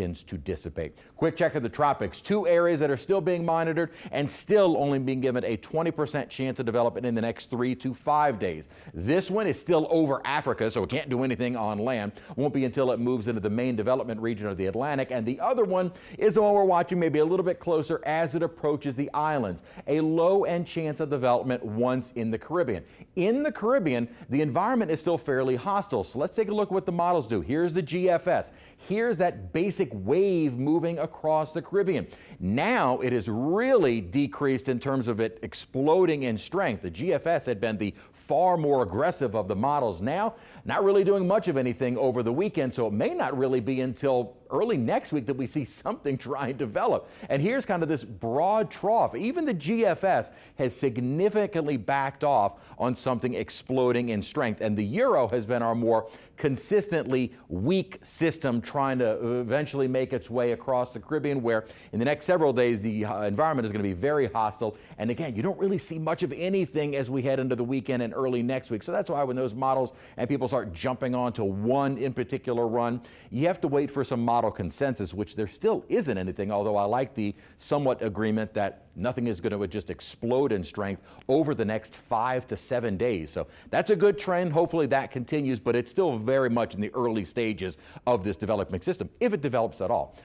begins to dissipate. Quick check of the tropics. 2 areas that are still being monitored and still only being given a 20% chance of development in the next 3 to 5 days. This one is still over Africa, so it can't do anything on land. Won't be until it moves into the main development region of the Atlantic. And the other one is the one we're watching maybe a little bit closer as it approaches the islands. A low end chance of development once in the Caribbean. In the Caribbean, the environment is still fairly hostile. So let's take a look at what the models do. Here's the GFS. Here's that basic wave moving across the Caribbean. Now it is really decreased in terms of it exploding in strength. The GFS had been the far more aggressive of the models. Now, not really doing much of anything over the weekend, so it may not really be until early next week that we see something try and develop. And here's kind of this broad trough. Even the GFS has significantly backed off on something exploding in strength. And the Euro has been our more consistently weak system trying to eventually make its way across the Caribbean, where in the next several days the environment is going to be very hostile. And again, you don't really see much of anything as we head into the weekend and early next week. So that's why when those models and people start jumping onto one in particular run, you have to wait for some model consensus, which there still isn't anything, although I like the somewhat agreement that nothing is going to just explode in strength over the next 5 to 7 days. So that's a good trend. Hopefully that continues, but it's still very much in the early stages of this developing system, if it develops at all.